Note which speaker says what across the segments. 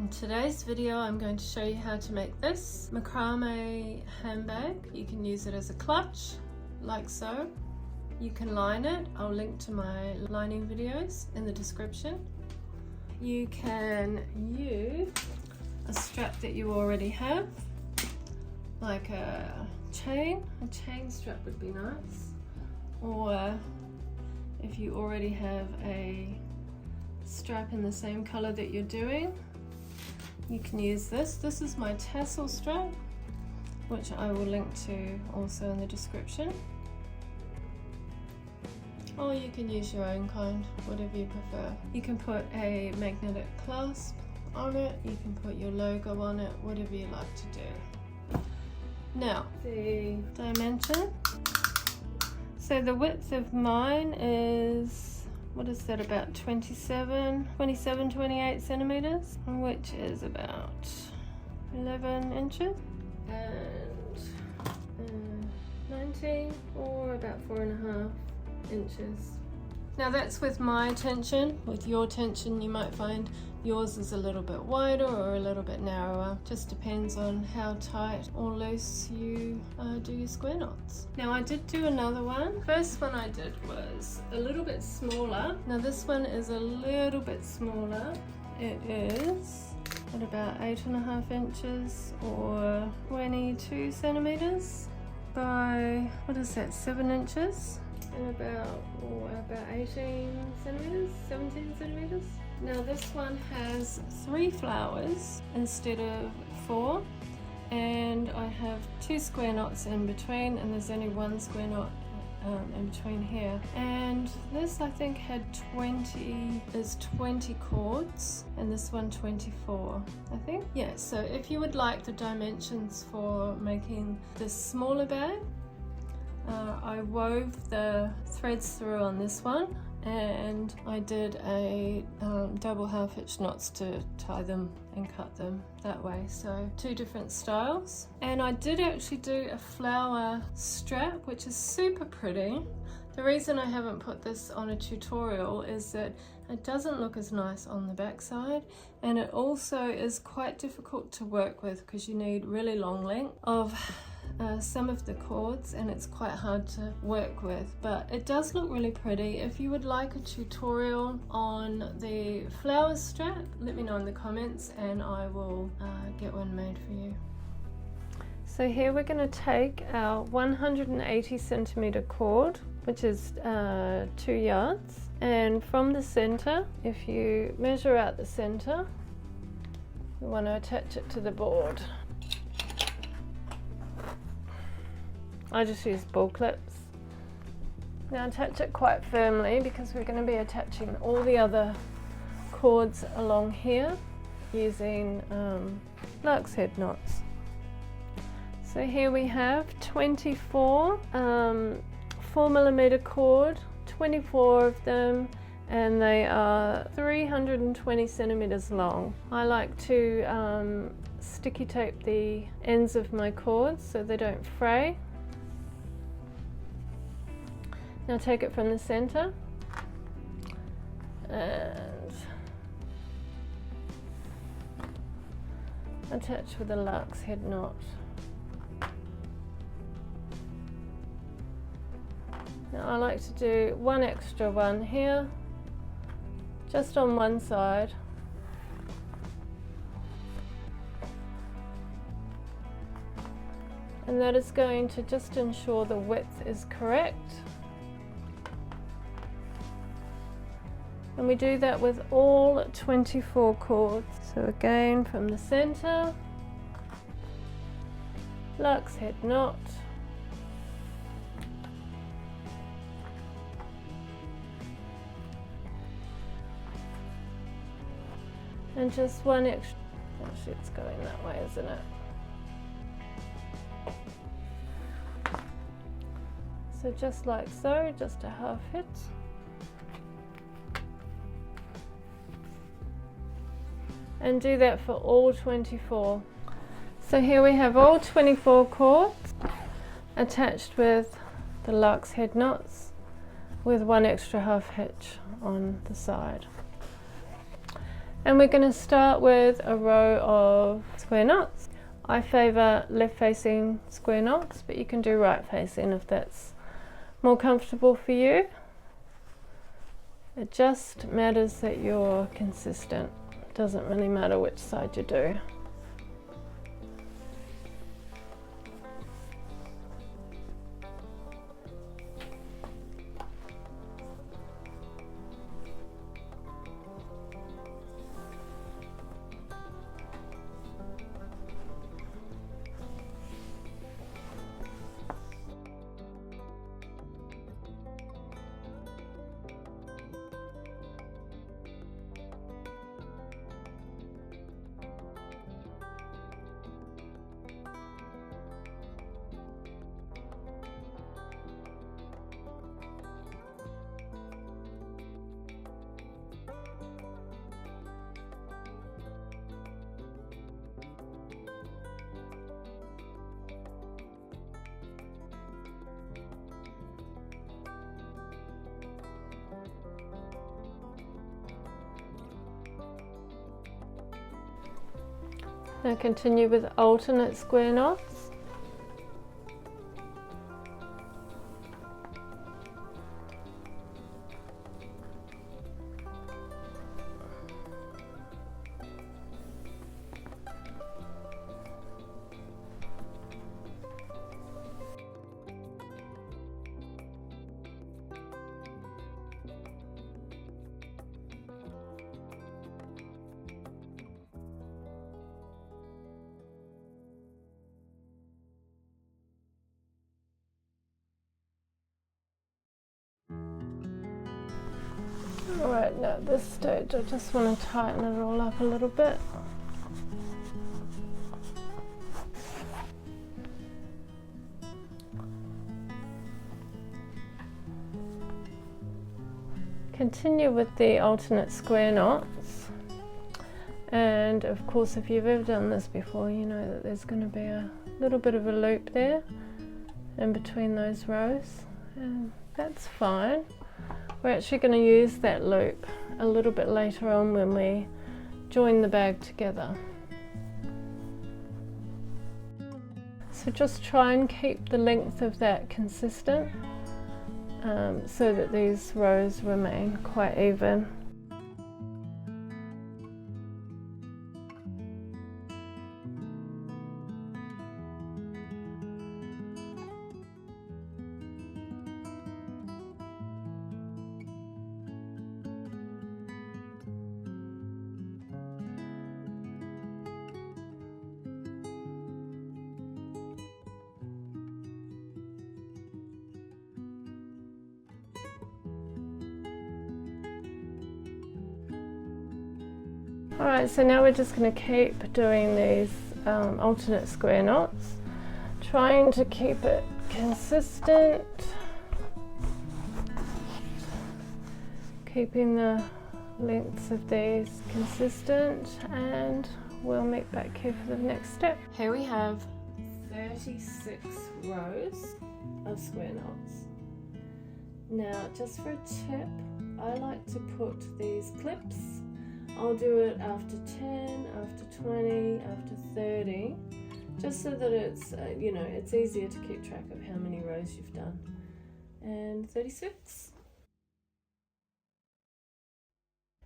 Speaker 1: In today's video I'm going to show you how to make this macrame handbag. You can use it as a clutch, like so. You can line it. I'll link to my lining videos in the description. You can use a strap that you already have, like a chain strap would be nice, or if you already have a strap in the same color that you're doing, you can use this. This is my tassel strap, which I will link to also in the description. Or you can use your own kind, whatever you prefer. You can put a magnetic clasp on it, you can put your logo on it, whatever you like to do. Now, the dimension. So the width of mine is, what is that, about 28 centimeters, which is about 11 inches, and 19, or about 4.5 inches. Now that's with my tension. With your tension you might find yours is a little bit wider or a little bit narrower. Just depends on how tight or loose you do your square knots. Now I did do another one. First one I did was a little bit smaller. Now this one is a little bit smaller. It is at about 8.5 inches or 22 centimeters by, what is that, 7 inches? And about 18 centimeters, 17 centimeters. Now this one has 3 flowers instead of 4, and I have 2 square knots in between, and there's only 1 square knot in between here. And this I think had 20 cords, and this one 24, I think. Yeah, so if you would like the dimensions for making this smaller bag, I wove the threads through on this one, and I did a double half hitch knots to tie them and cut them that way. So 2 different styles. And I did actually do a flower strap, which is super pretty. The reason I haven't put this on a tutorial is that it doesn't look as nice on the back side, and it also is quite difficult to work with because you need really long length of some of the cords, and it's quite hard to work with, but it does look really pretty. If you would like a tutorial on the flower strap, let me know in the comments and I will get one made for you. So here we're going to take our 180 centimeter cord, which is 2 yards, and from the center, if you measure out the center, you want to attach it to the board. I just use ball clips. Now attach it quite firmly because we're going to be attaching all the other cords along here using lark's head knots. So here we have 24 4mm cord, 24 of them, and they are 320 centimeters long. I like to sticky tape the ends of my cords so they don't fray. Now take it from the center and attach with a lark's head knot. Now I like to do one extra one here, just on one side. And that is going to just ensure the width is correct. And we do that with all 24 cords. So again, from the center, lark's head knot, and just one extra. Actually, it's going that way, isn't it? So just like so, just a half hitch. And do that for all 24. So here we have all 24 cords attached with the lark's head knots with one extra half hitch on the side. And we're going to start with a row of square knots. I favour left facing square knots, but you can do right facing if that's more comfortable for you. It just matters that you're consistent. It doesn't really matter which side you do. Now continue with alternate square knots. Alright, now at this stage I just want to tighten it all up a little bit. Continue with the alternate square knots, and of course if you've ever done this before you know that there's going to be a little bit of a loop there in between those rows, and that's fine. We're actually going to use that loop a little bit later on when we join the bag together. So just try and keep the length of that consistent so that these rows remain quite even. Alright, so now we're just going to keep doing these alternate square knots, trying to keep it consistent, keeping the lengths of these consistent, and we'll meet back here for the next step. Here we have 36 rows of square knots. Now just for a tip, I like to put these clips. I'll do it after 10, after 20, after 30, just so that it's, it's easier to keep track of how many rows you've done. And 36.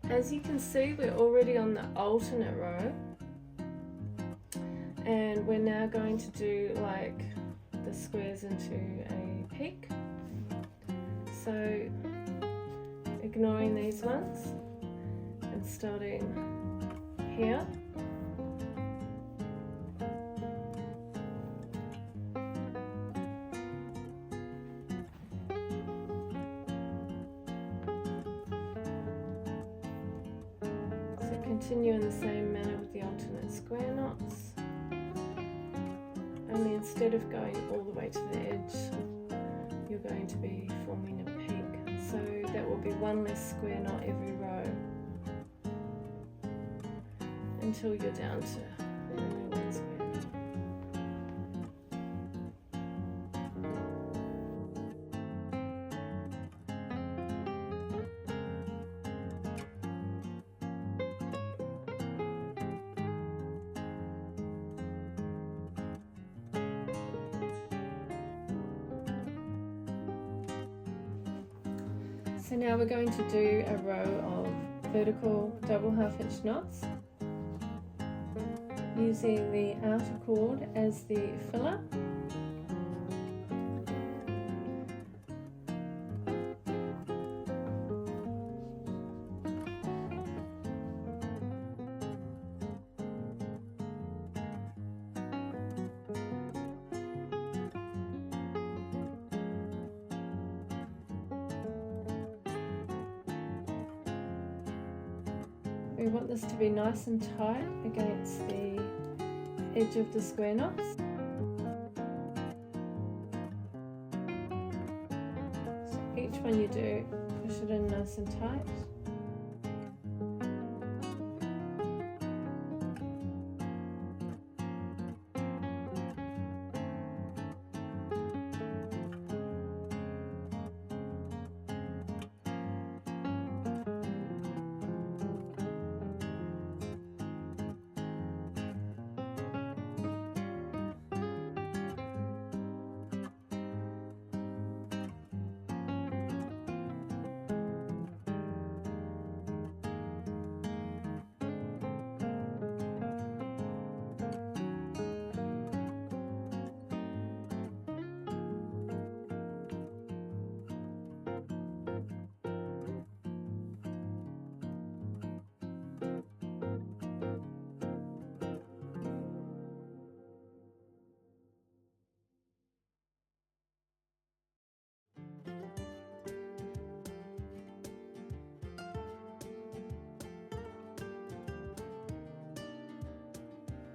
Speaker 1: As you can see, we're already on the alternate row, and we're now going to do like the squares into a peak. So ignoring these ones, and starting here. So continue in the same manner with the alternate square knots, only instead of going all the way to the edge, you're going to be forming a peak. So that will be one less square knot every row, until you're down to only one square knot. So now we're going to do a row of vertical double half-inch knots using the outer cord as the filler. We want this to be nice and tight against the edge of the square knots. So each one you do, push it in nice and tight.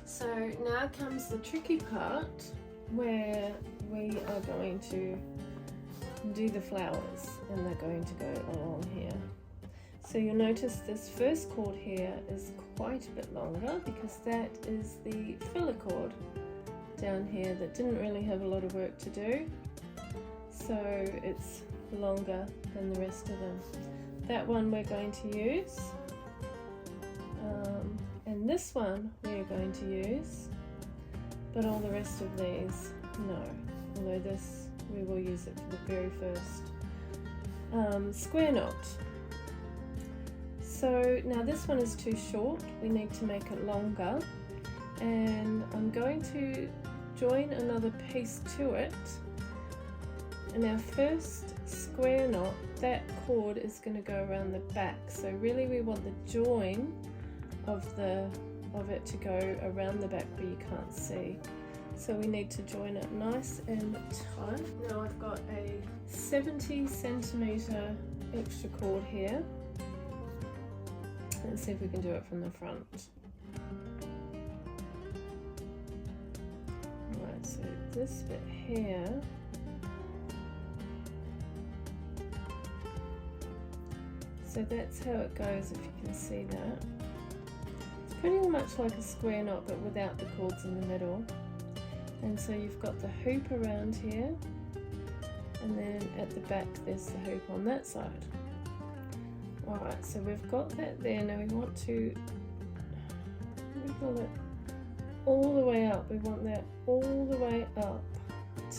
Speaker 1: So now comes the tricky part where we are going to do the flowers, and they're going to go along here. So you'll notice this first cord here is quite a bit longer because that is the filler cord down here that didn't really have a lot of work to do. So it's longer than the rest of them. That one we're going to use. And this one we are going to use, but all the rest of these, no. Although this, we will use it for the very first square knot. So now this one is too short, we need to make it longer, and I'm going to join another piece to it. And our first square knot, that cord is going to go around the back, so really we want the join of it to go around the back where you can't see. So we need to join it nice and tight. Now I've got a 70 centimeter extra cord here. Let's see if we can do it from the front. Right, so this bit here, so that's how it goes, if you can see that. Pretty much like a square knot, but without the cords in the middle. And so you've got the hoop around here, and then at the back there's the hoop on that side. Alright, so we've got that there. Now we want to wiggle it all the way up. We want that all the way up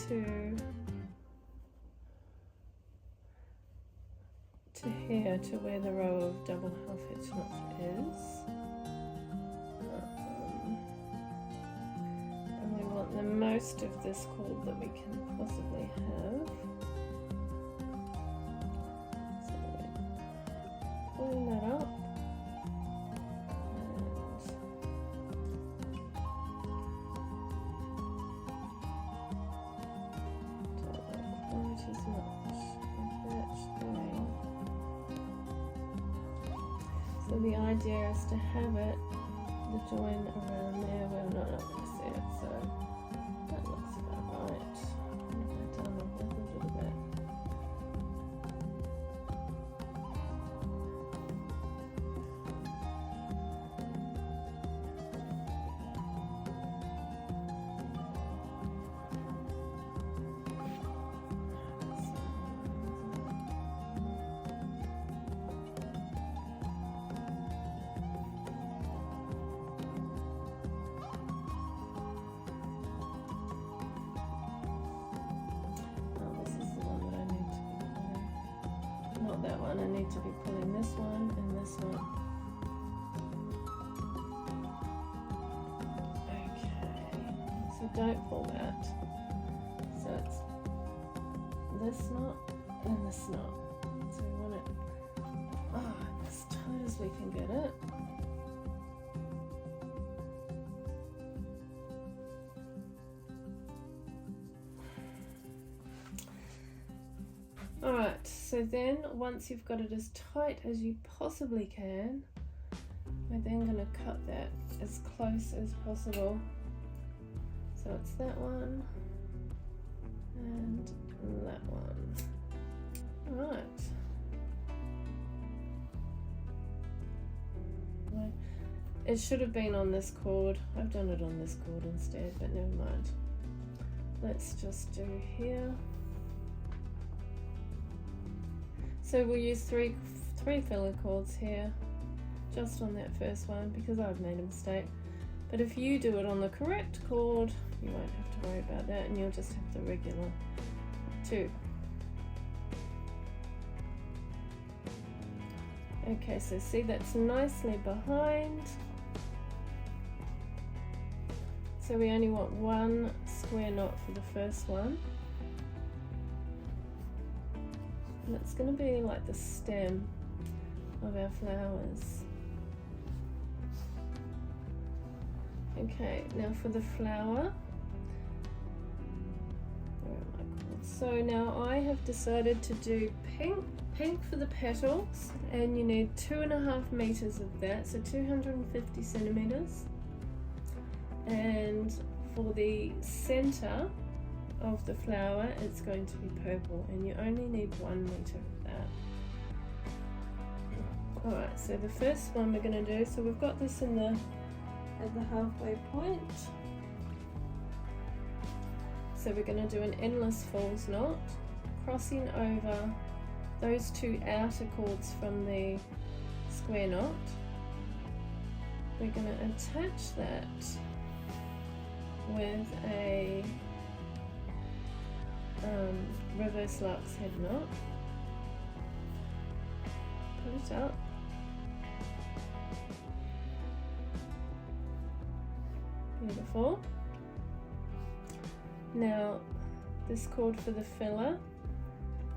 Speaker 1: to here, to where the row of double half-hitch knot is. The most of this cord that we can possibly have. So we're pulling that up, and don't like quite as much of that way. So the idea is to have it, the join around there. Well, not going to see it, so that looks about right. I've done a little bit. need to be pulling this one and this one. Okay, so don't pull that. So it's this knot and this knot. So we want it as tight as we can get it. Alright, so then once you've got it as tight as you possibly can, we're then going to cut that as close as possible. So it's that one and that one. Alright. It should have been on this cord. I've done it on this cord instead, but never mind. Let's just do here. So we'll use three filler cords here, just on that first one, because I've made a mistake. But if you do it on the correct cord, you won't have to worry about that, and you'll just have the regular 2. Okay, so see, that's nicely behind. So we only want 1 square knot for the first one. And it's going to be like the stem of our flowers. Okay, now for the flower. Where am I called? So now I have decided to do pink for the petals, and you need 2.5 meters of that, so 250 centimeters. And for the center of the flower, it's going to be purple, and you only need 1 meter of that. Alright, so the first one we're going to do, so we've got this at the halfway point. So we're going to do an endless falls knot, crossing over those 2 outer cords from the square knot. We're going to attach that with a reverse lark's head knot. Put it up. Beautiful. Now this cord for the filler,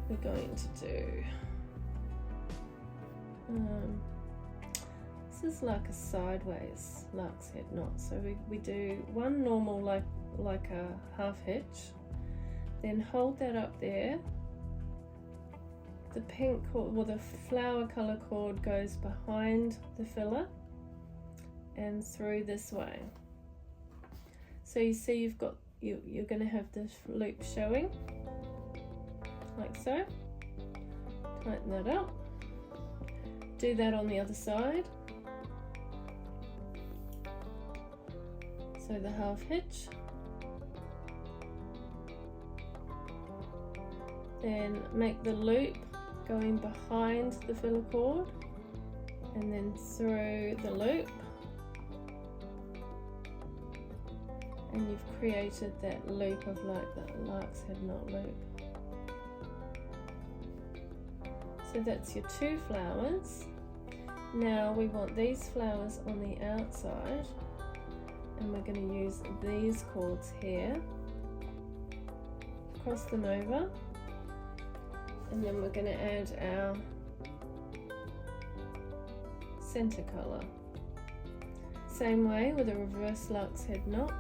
Speaker 1: we're going to do this is like a sideways lark's head knot. So we do one normal like a half hitch, then hold that up there. The pink cord, well, the flower color cord goes behind the filler and through this way. So you see you've got you're going to have this loop showing like so. Tighten that up. Do that on the other side. So the half hitch. Then make the loop going behind the filler cord and then through the loop. And you've created that loop of like that lark's head knot loop. So that's your 2 flowers. Now we want these flowers on the outside, and we're going to use these cords here. Cross them over, and then we're going to add our center color. Same way with a reverse lark's head knot.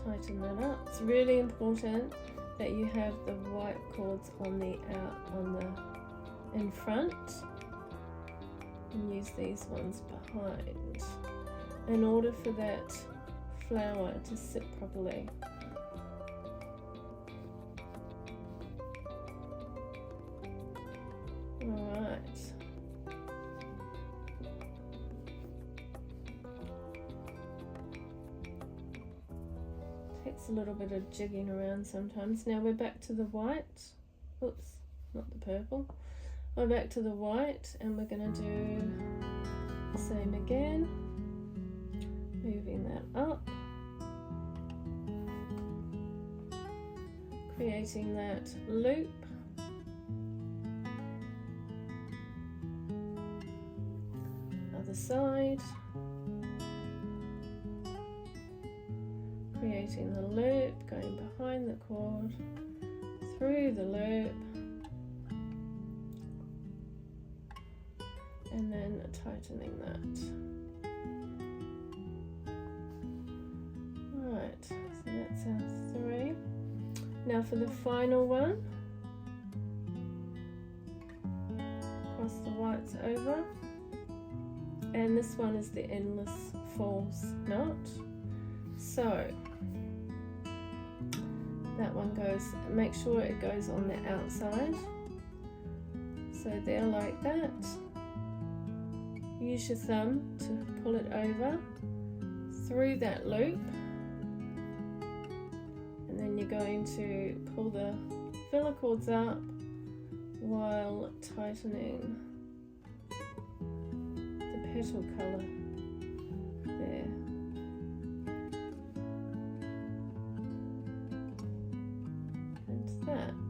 Speaker 1: Tighten that up. It's really important that you have the white cords on the in front, and use these ones behind in order for that flower to sit properly. Alright. Takes a little bit of jigging around sometimes. Now we're back to the white. Oops, not the purple. We're back to the white, and we're going to do the same again. Moving that up. creating that loop. Other side. Creating the loop, going behind the cord, through the loop, and then tightening that. Right, so that's our 3. Now for the final one, cross the whites over, and this one is the endless falls knot. So that one goes, make sure it goes on the outside. So there, like that. Use your thumb to pull it over through that loop, and then you're going to pull the filler cords up while tightening the petal colour there. And that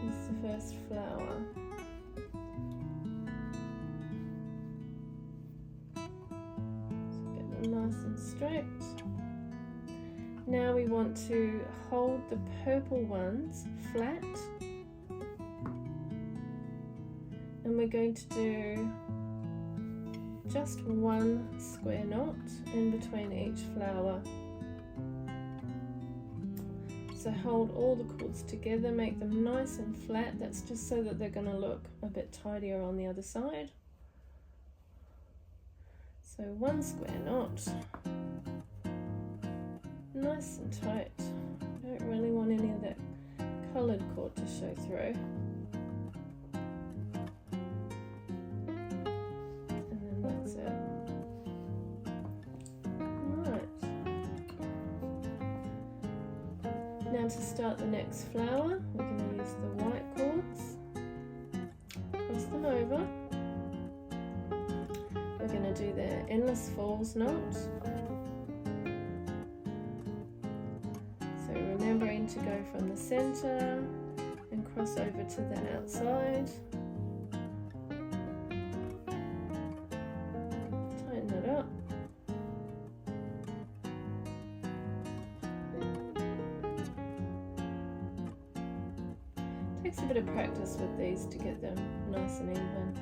Speaker 1: is the first flower. Nice and straight. Now we want to hold the purple ones flat, and we're going to do just one square knot in between each flower. So hold all the cords together, make them nice and flat. That's just so that they're going to look a bit tidier on the other side. So one square knot, nice and tight. Don't really want any of that coloured cord to show through. And then that's it. Right. Now to start the next flower, we're going to use the white cords, cross them over. We're going to do the endless falls knot. So remembering to go from the center and cross over to the outside. Tighten it up. Takes a bit of practice with these to get them nice and even.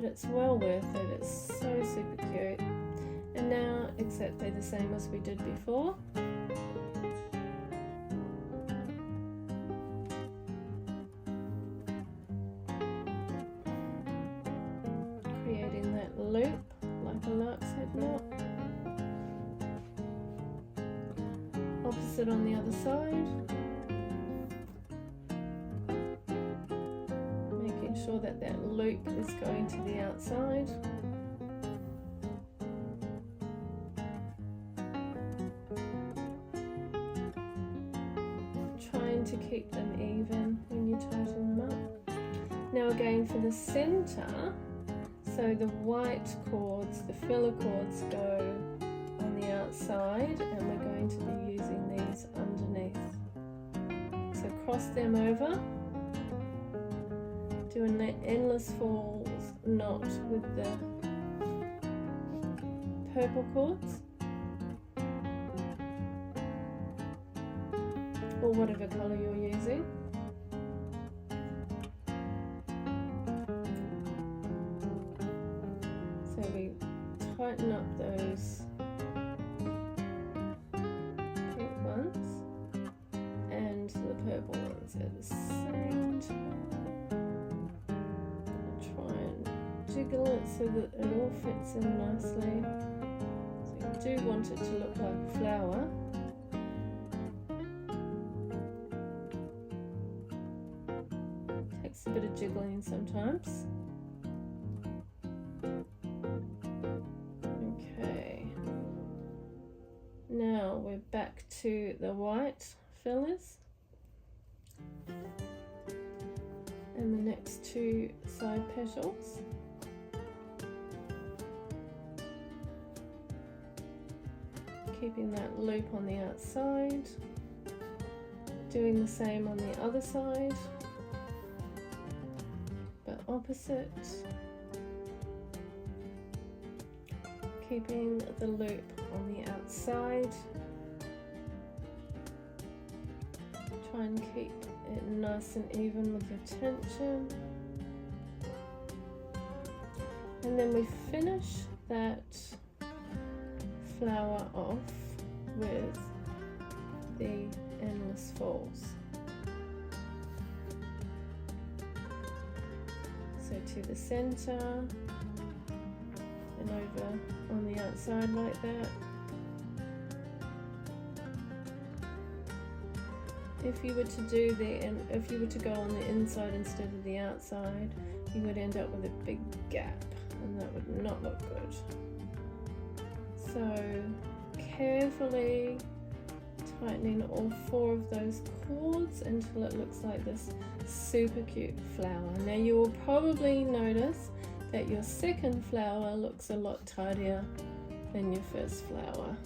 Speaker 1: But it's well worth it, it's so super cute. And now exactly the same as we did before. Creating that loop like a lark's head knot. Opposite on the other side. Sure that that loop is going to the outside. Trying to keep them even when you tighten them up. Now again for the center, so the white cords, the filler cords go on the outside, and we're going to be using these underneath. So cross them over. Doing the endless falls knot with the purple cords, or whatever colour you're using. So we tighten up those pink ones and the purple ones at the same time. Jiggle it so that it all fits in nicely. So you do want it to look like a flower. Takes a bit of jiggling sometimes. Okay. Now we're back to the white fillers. And the next 2 side petals. keeping that loop on the outside, doing the same on the other side, but opposite, keeping the loop on the outside. Try and keep it nice and even with your tension. And then we finish that flower off with the endless falls. So to the center and over on the outside like that. If you were to do if you were to go on the inside instead of the outside, you would end up with a big gap, and that would not look good. So carefully tightening all 4 of those cords until it looks like this super cute flower. Now you will probably notice that your second flower looks a lot tidier than your first flower.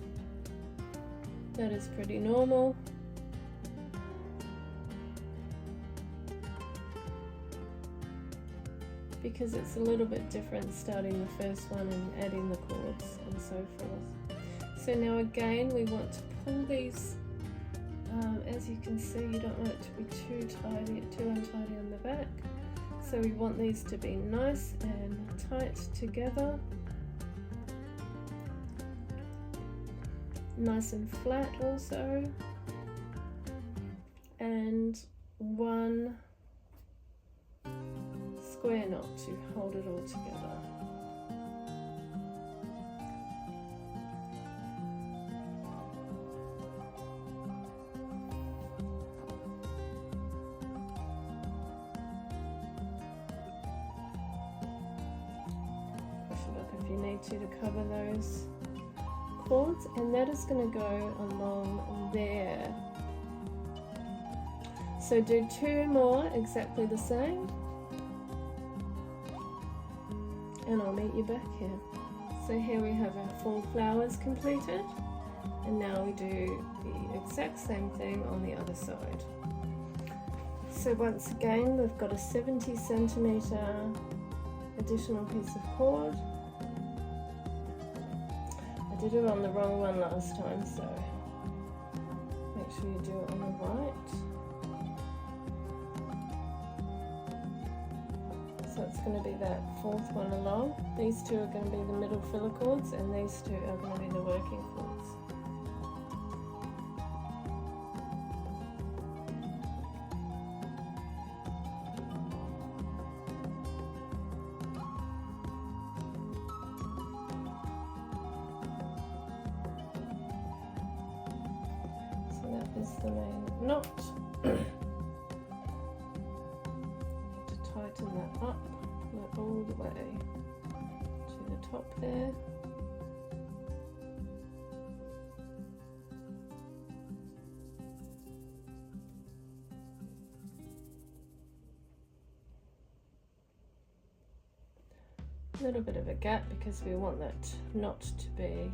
Speaker 1: That is pretty normal. Because it's a little bit different starting the first one and adding the cords and so forth. So now again we want to pull these, as you can see you don't want it to be too untidy on the back. So we want these to be nice and tight together. Nice and flat also. And one square knot to hold it all together. Push it up if you need to cover those cords, and that is going to go along there. So do 2 more exactly the same. And I'll meet you back here. So here we have our 4 flowers completed, and now we do the exact same thing on the other side. So once again we've got a 70 centimeter additional piece of cord. I did it on the wrong one last time, so make sure you do it on the right. So it's going to be that 4th one along. These 2 are going to be the middle filler cords, and these 2 are going to be the working cords. So that is the main knot. Tighten that up, pull it all the way to the top there. A little bit of a gap because we want that knot to be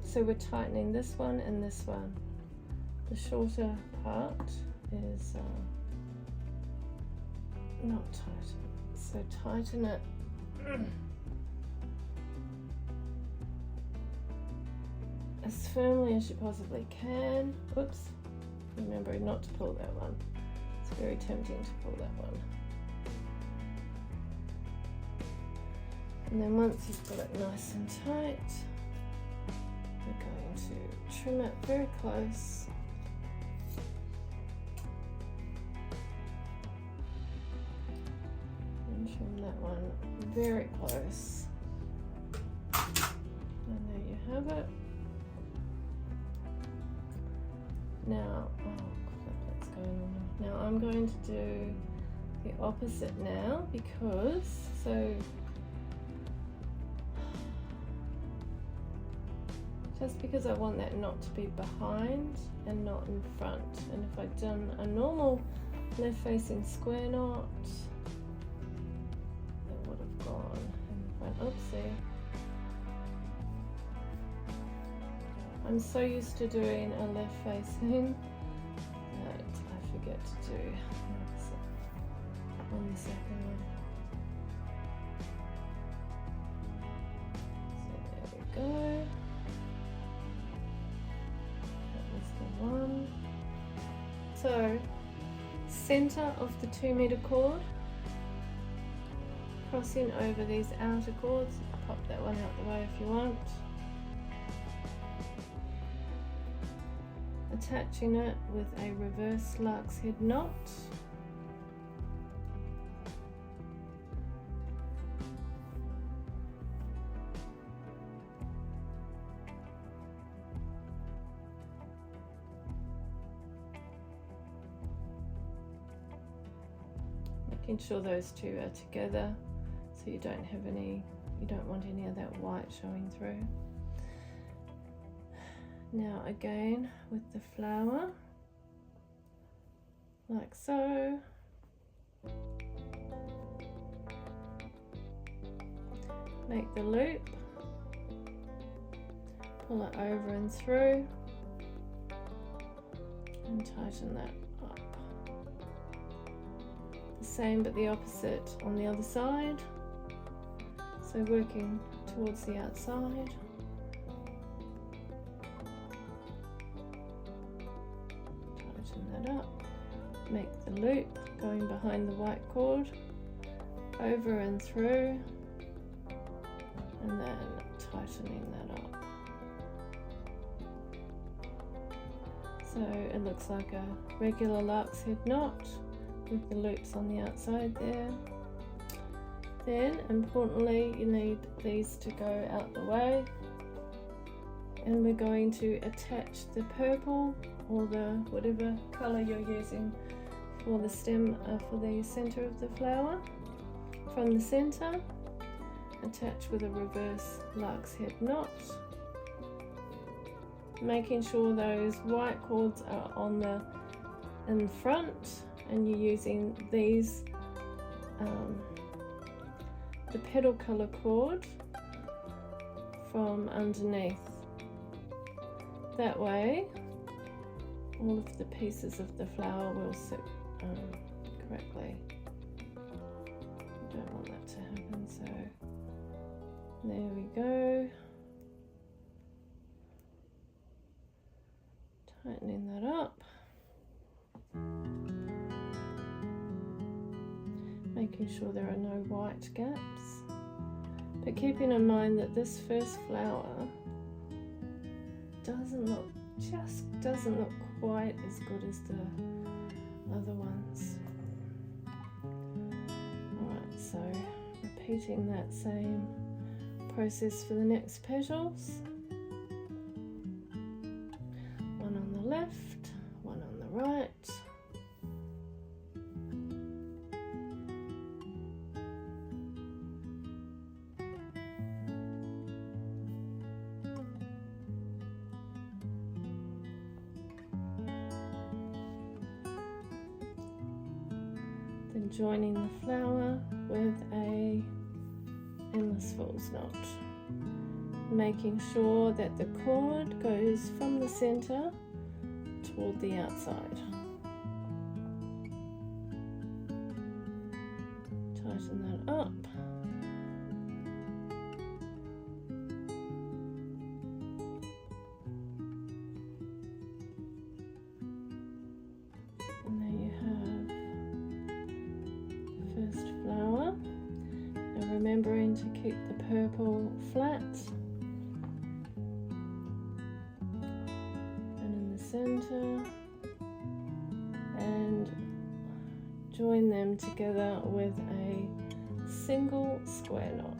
Speaker 1: so we're tightening this one and this one. The shorter part is not tightened, so tighten it as firmly as you possibly can. Oops, remembering not to pull that one. It's very tempting to pull that one. And then once you've got it nice and tight, we're going to trim it very close. And trim that one very close. And there you have it. Now, what's going on? Now I'm going to do the opposite now, because just because I want that knot to be behind and not in front. And if I'd done a normal left facing square knot, it would have gone in front. Oopsie. I'm so used to doing a left facing that I forget to do on the second one. So there we go. That was the one. So center of the 2-meter cord, crossing over these outer cords. Pop that one out the way if you want. Attaching it with a reverse lark's head knot. Making sure those two are together so you don't want any of that white showing through. Now again with the flower, like so. Make the loop, pull it over and through, and tighten that up. The same but the opposite on the other side. So working towards the outside. That up, make the loop going behind the white cord, over and through, and then tightening that up. So it looks like a regular lark's head knot with the loops on the outside there. Then importantly, you need these to go out the way, and we're going to attach the purple or the whatever color you're using for the stem, for the center of the flower. From the center, attach with a reverse lark's head knot, making sure those white cords are in front, and you're using these the petal color cord from underneath. That way all of the pieces of the flower will sit correctly. Don't want that to happen, so there we go. Tightening that up. Making sure there are no white gaps. But keeping in mind that this first flower doesn't look quite as good as the other ones. Alright, so repeating that same process for the next petals. One on the left, one on the right. Joining the flower with a endless falls knot, making sure that the cord goes from the center toward the outside. Tighten that up. And there you have first flower. Now remembering to keep the purple flat and in the center, and join them together with a single square knot.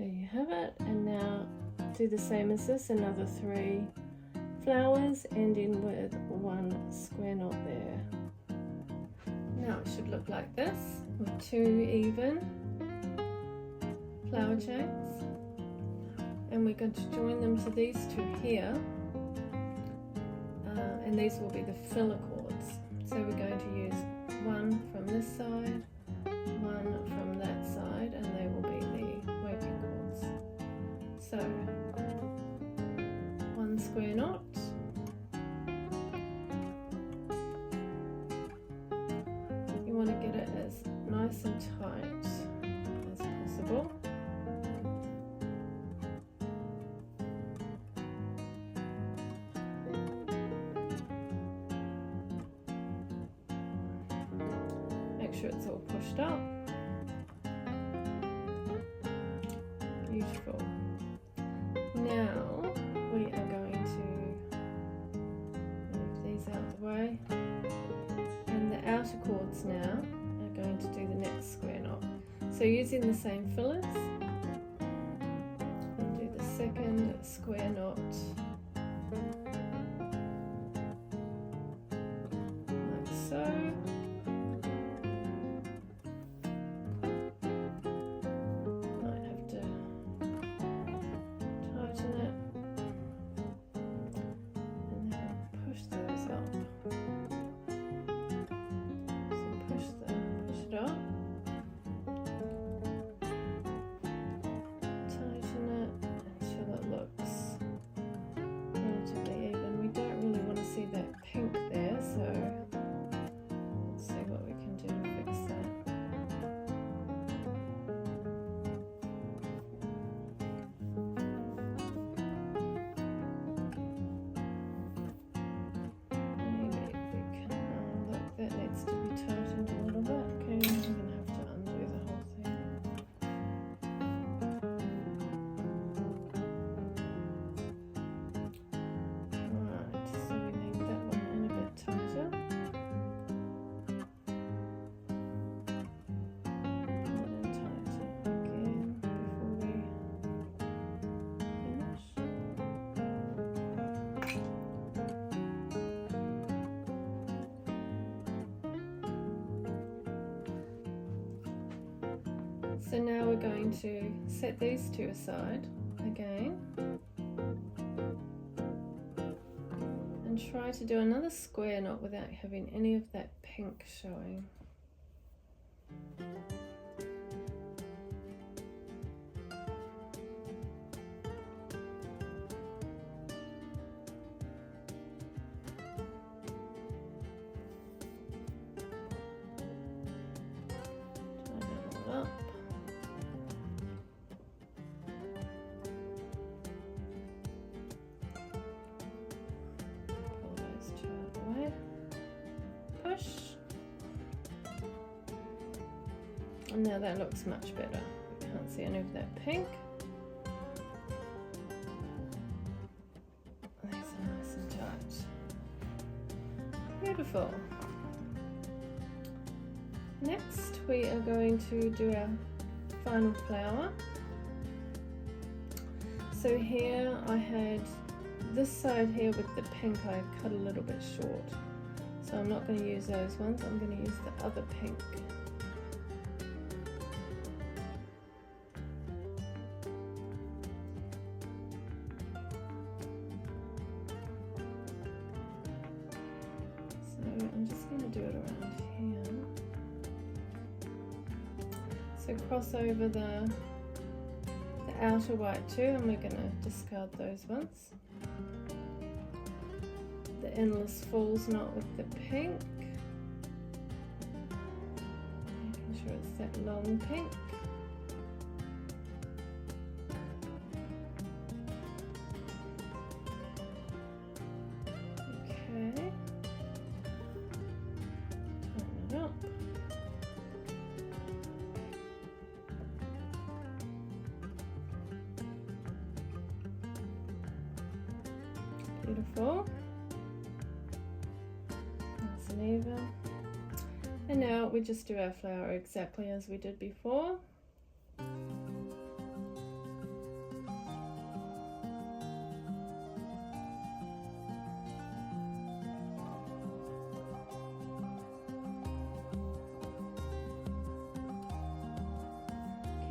Speaker 1: you have it, and now do the same as this, another 3 flowers, ending with 1 square knot there. Now it should look like this with 2 even flower chains, and we're going to join them to these 2 here, and these will be the filler cords. So we're going to use 1 from this side, 1 from that side, and they will be the working cords. So 1 square knot, you want to get it as nice and tight as possible. Make sure it's all pushed up. Beautiful. Now we are going to move these out of the way, and the outer cords now are going to do the next square knot. So using the same fillers, we'll do the second square knot like so. That needs to be tightened a little bit. Okay, I'm going to have to undo the whole thing. Right, so we need that one in a bit tighter. And then tighten again before we finish. So now we're going to set these 2 aside again and try to do another square knot without having any of that pink showing. And now that looks much better. You can't see any of that pink. These are nice and tight. Beautiful. Next we are going to do our final flower. So here I had this side here with the pink I cut a little bit short. So I'm not going to use those ones, I'm going to use the other pink. I'm just going to do it around here. So cross over the outer white too, and we're going to discard those ones. The endless falls knot with the pink. Making sure it's that long pink. Okay. Up. Beautiful. Nice and even. And now we just do our flower exactly as we did before.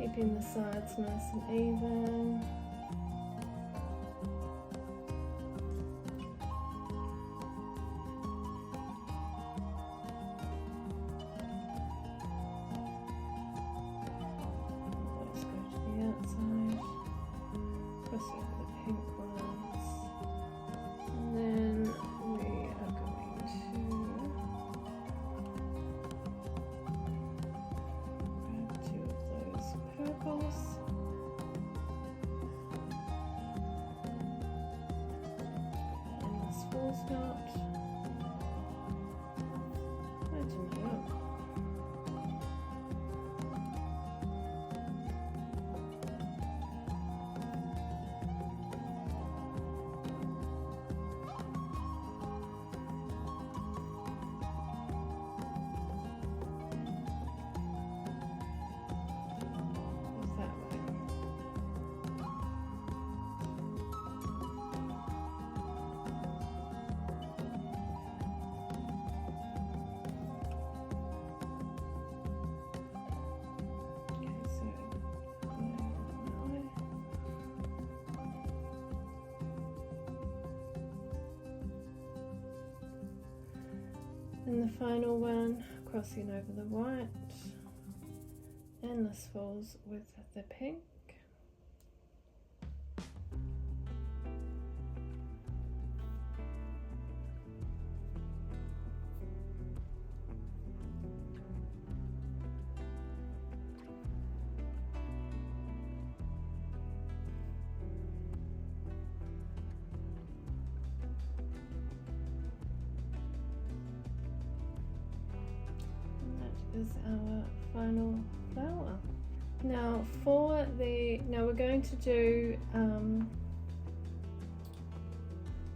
Speaker 1: keeping the sides nice and even. Let's go to the outside, cross over the pink ones, and then we are going to grab 2 of those purples. And this full start. And the final one, crossing over the white, and this falls with the pink. Is our final flower. Now we're going to do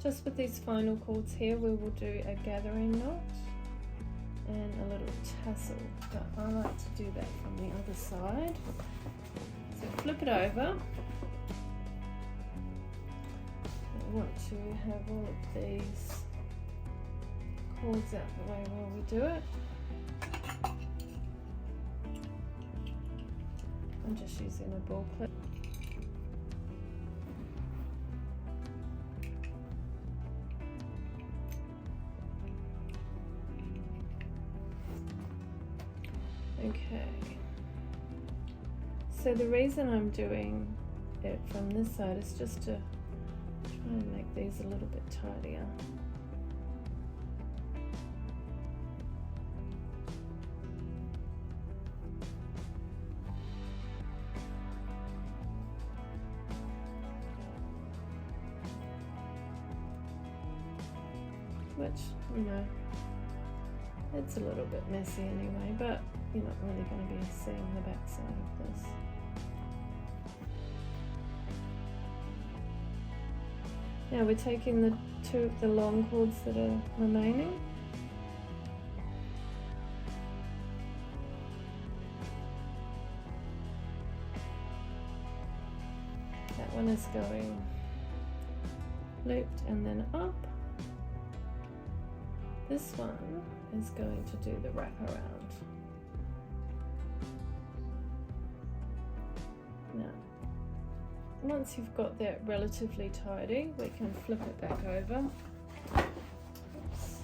Speaker 1: just with these final cords here, we will do a gathering knot and a little tassel, but I like to do that from the other side. So flip it over. I want to have all of these cords out the way while we do it. I'm just using a ball clip. Okay. So the reason I'm doing it from this side is just to try and make these a little bit tidier. Which, you know, it's a little bit messy anyway, but you're not really going to be seeing the back side of this. Now we're taking the 2 of the long cords that are remaining. That one is going looped and then up. This one is going to do the wraparound. Now, once you've got that relatively tidy, we can flip it back over. Oops.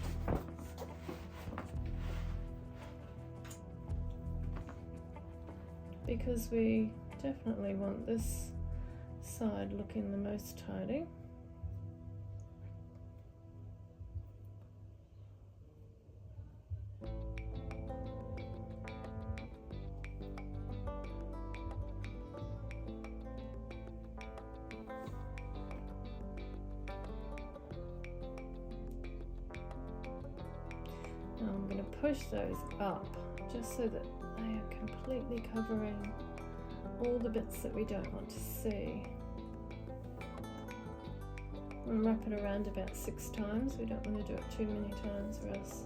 Speaker 1: Because we definitely want this side looking the most tidy. Now I'm going to push those up just so that they are completely covering all the bits that we don't want to see. And wrap it around about 6 times. We don't want to do it too many times or else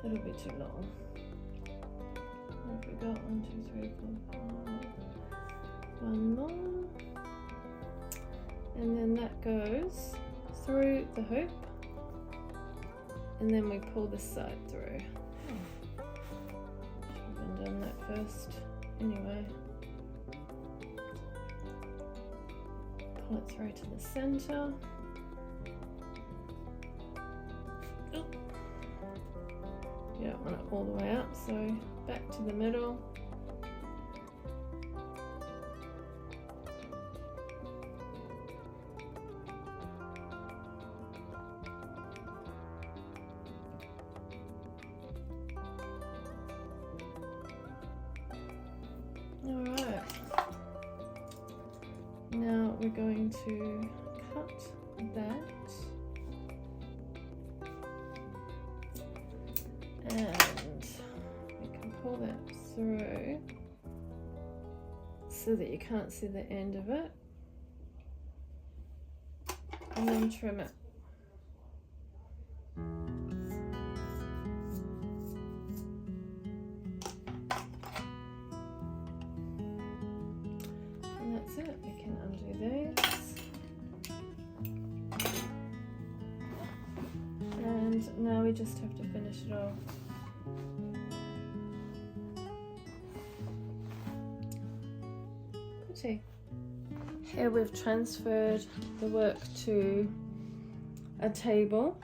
Speaker 1: it'll be too long. What have we got? 1, 2, 3, 4, 5. One more. And then that goes through the hoop. And then we pull this side through. Should have done that first anyway. pull it through to the center. You don't want it all the way up, so back to the middle. Alright, now we're going to cut that, and we can pull that through so that you can't see the end of it, and then trim it. And that's it, we can undo these. And now we just have to finish it off. Pretty. Here we've transferred the work to a table.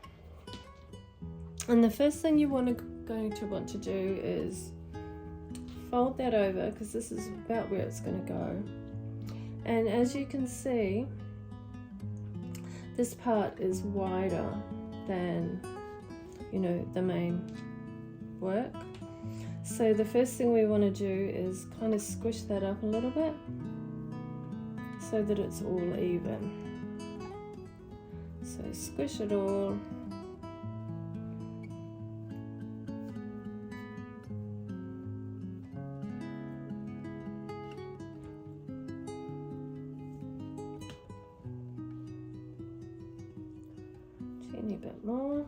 Speaker 1: And the first thing you're going to want to do is fold that over, because this is about where it's going to go. And as you can see, this part is wider than, you know, the main work. So the first thing we want to do is kind of squish that up a little bit so that it's all even. So squish it all. Teeny bit more.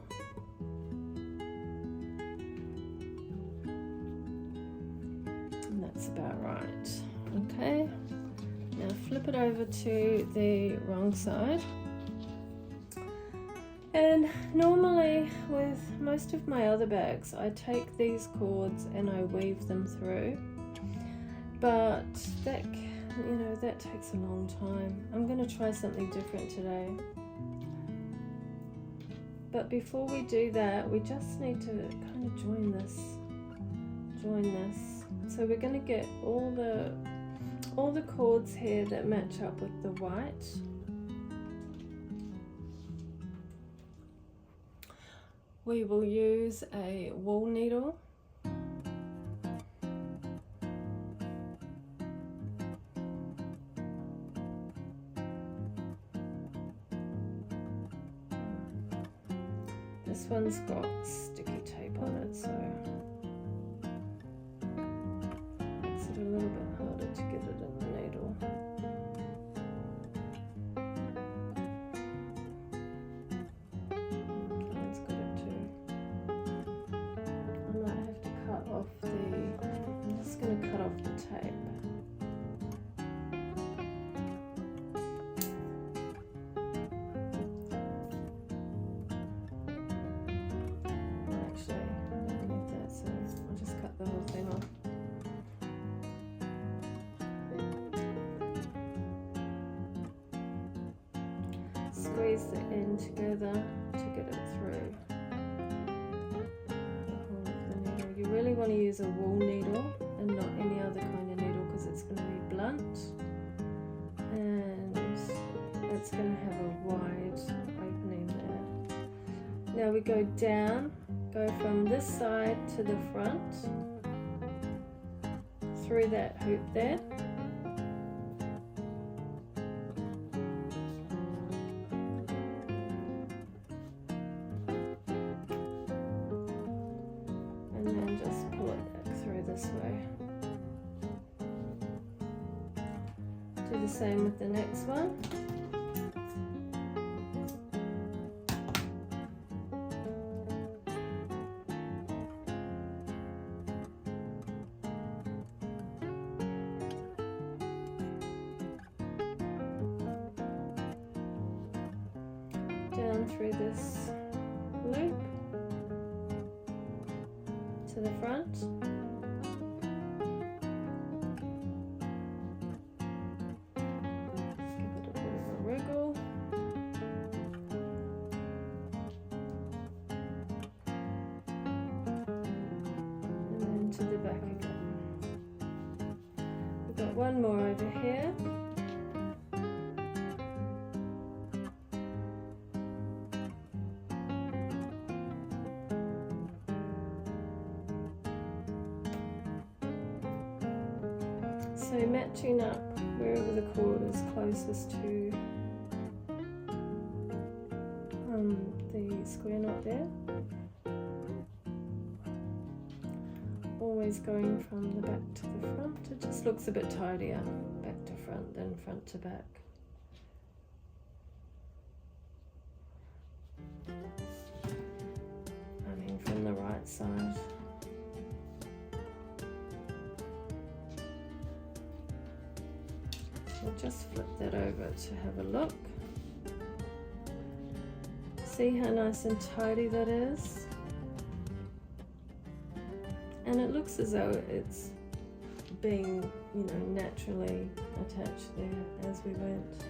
Speaker 1: And that's about right. Okay, now flip it over to the wrong side. And normally with most of my other bags, I take these cords and I weave them through, but that, you know, that takes a long time. I'm going to try something different today. But before we do that, we just need to kind of join this. So we're going to get all the cords here that match up with the white. We will use a wool needle. This one's got sticky tape on it, so makes it a little bit harder to get it in the needle. It's got it too. I might have to cut off I'm just going to cut off the tape. Squeeze the end together to get it through the whole of the needle. You really want to use a wool needle and not any other kind of needle, because it's going to be blunt and it's going to have a wide opening there. Now we go down, go from this side to the front through that hoop there. This way. Do the same with the next one. Down through this loop to the front. to the back again. We've got one more over here. So matching up wherever the cord is closest to the square knot there. Always going from the back to the front. It just looks a bit tidier back to front than front to back. I mean from the right side. We'll just flip that over to have a look. See how nice and tidy that is? And it looks as though it's being, you know, naturally attached there as we went.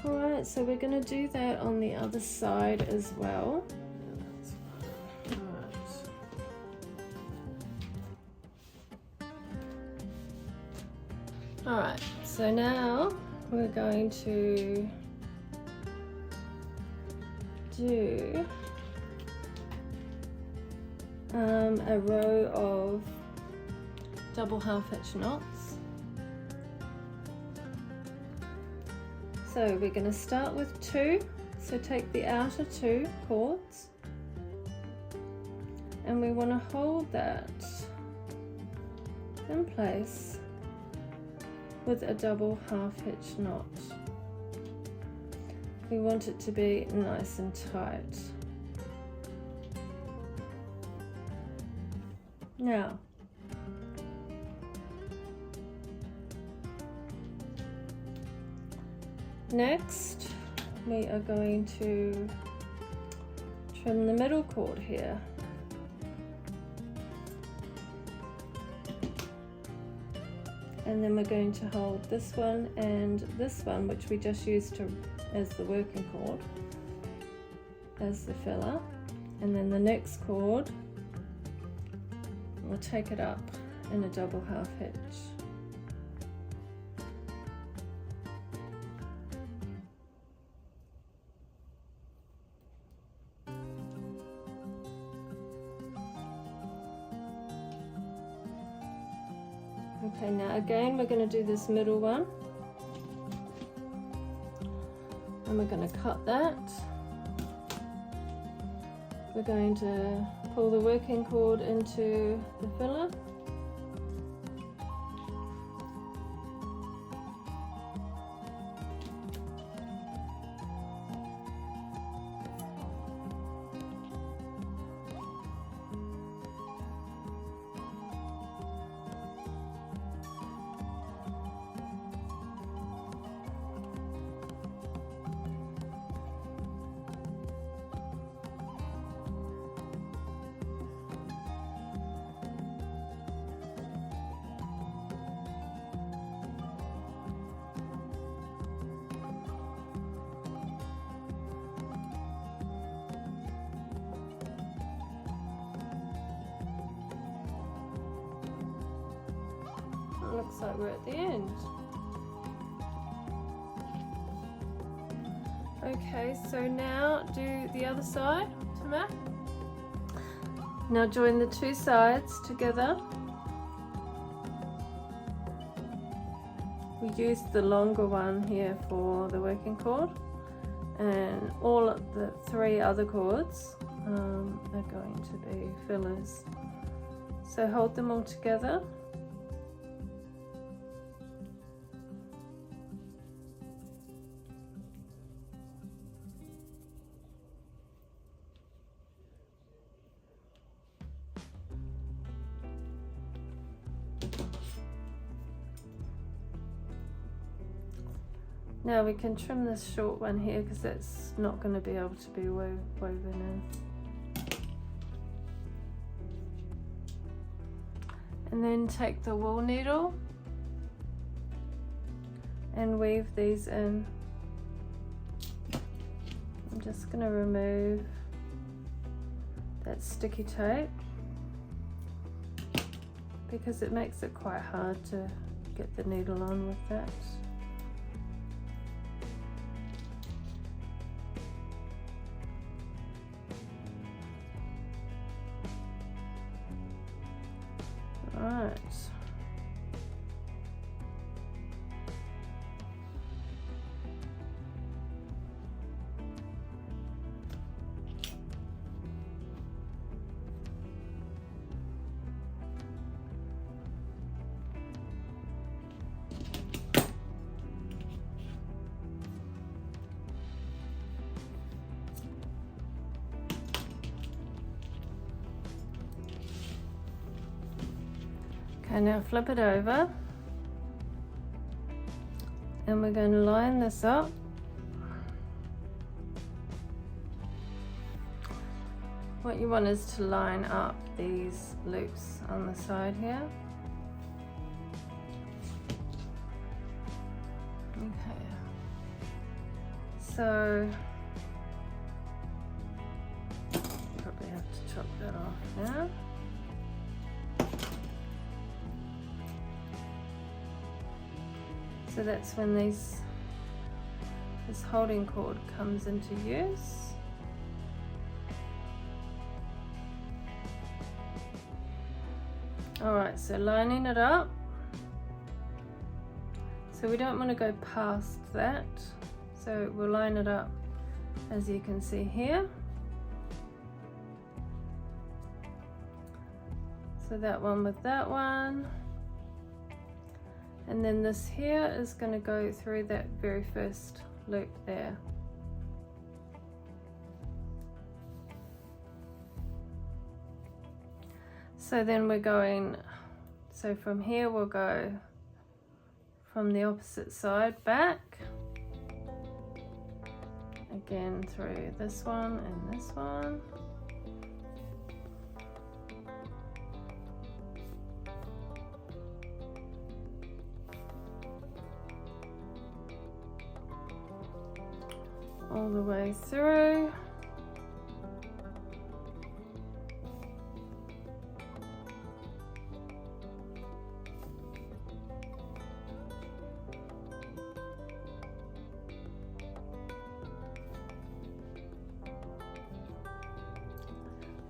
Speaker 1: Alright, so we're going to do that on the other side as well. Alright, so now we're going to do a row of double half hitch knots. So we're going to start with 2, so take the outer 2 cords and we want to hold that in place with a double half hitch knot. We want it to be nice and tight. Now, next we are going to trim the middle cord here. And then we're going to hold this one and this one, which we just used as the working cord, as the filler. And then the next cord, we'll take it up in a double half hitch. Okay, now again we're going to do this middle one and we're going to cut that. We're going to pull the working cord into the filler. Looks like we're at the end. Okay, so now do the other side, Matt. Now join the 2 sides together. We used the longer one here for the working cord, and all of the 3 other cords are going to be fillers. So hold them all together. Now we can trim this short one here because that's not going to be able to be woven in. And then take the wool needle and weave these in. I'm just going to remove that sticky tape. because it makes it quite hard to get the needle on with that. Right. Okay, now flip it over and we're going to line this up. What you want is to line up these loops on the side here. Okay, so probably have to chop that off now. So that's when this holding cord comes into use. Alright, so lining it up. So we don't want to go past that. So we'll line it up as you can see here. So that one with that one. And then this here is going to go through that very first loop there. So then we're going, so from here we'll go from the opposite side back. Again through this one and this one. All the way through.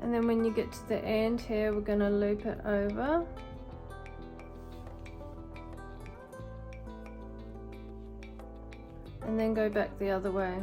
Speaker 1: And then when you get to the end here, we're going to loop it over. And then go back the other way.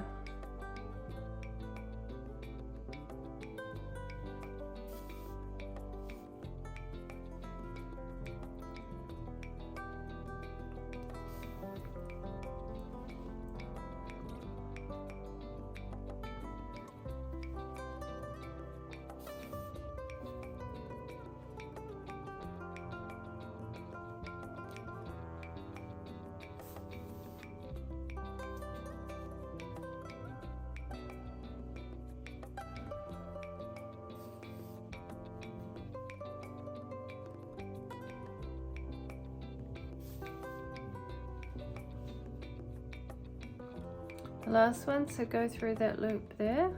Speaker 1: Last one, so go through that loop there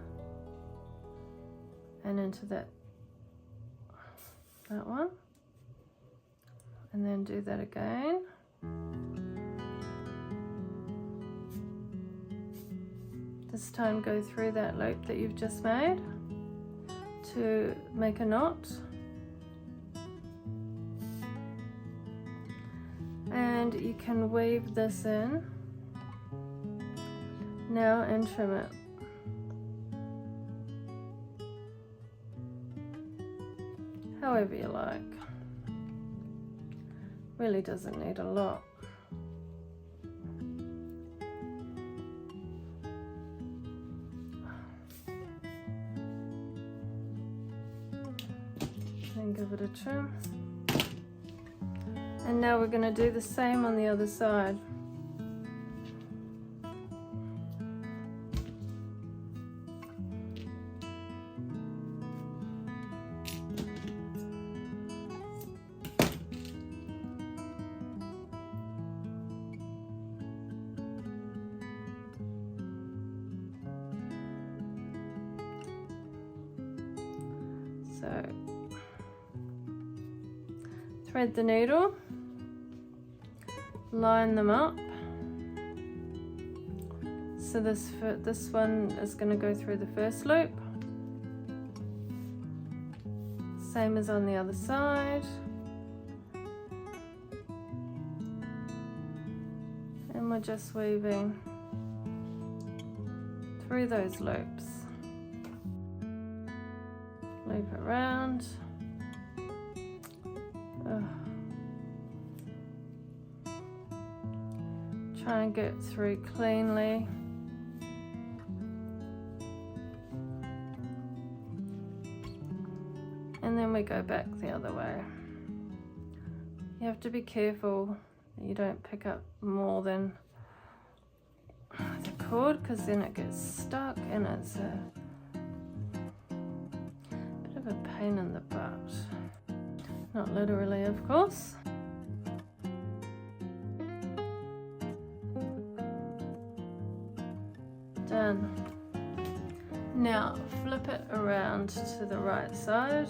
Speaker 1: and into that one, and then do that again. This time go through that loop that you've just made to make a knot, and you can weave this in now and trim it. However you like. Really doesn't need a lot. And give it a trim. And now we're going to do the same on the other side. So Thread the needle, line them up. So this one is going to go through the first loop, same as on the other side, and we're just weaving through those loops. Loop around. Try and get through cleanly. And then we go back the other way. You have to be careful that you don't pick up more than the cord, because then it gets stuck and it's a bit of a pain in the butt. Not literally, of course. Done. Now flip it around to the right side.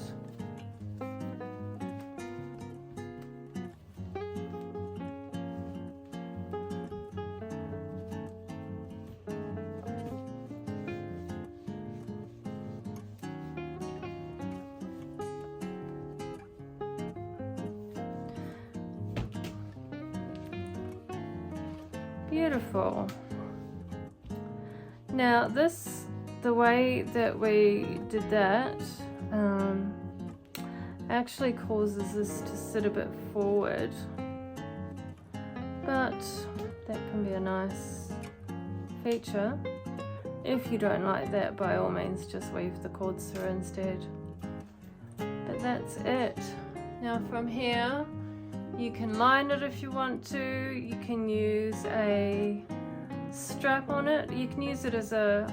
Speaker 1: Beautiful. Now the way that we did that actually causes this to sit a bit forward, but that can be a nice feature. If you don't like that, by all means just weave the cords through instead. But that's it. Now from here you can line it if you want to. You can use a strap on it. You can use it as a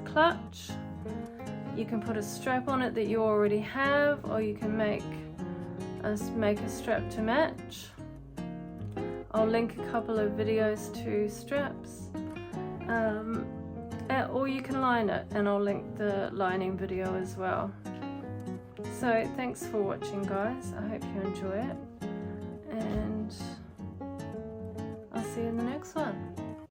Speaker 1: clutch. You can put a strap on it that you already have, or you can make a strap to match. I'll link a couple of videos to straps, or you can line it, and I'll link the lining video as well. So thanks for watching, guys. I hope you enjoy it, and I'll see you in the next one.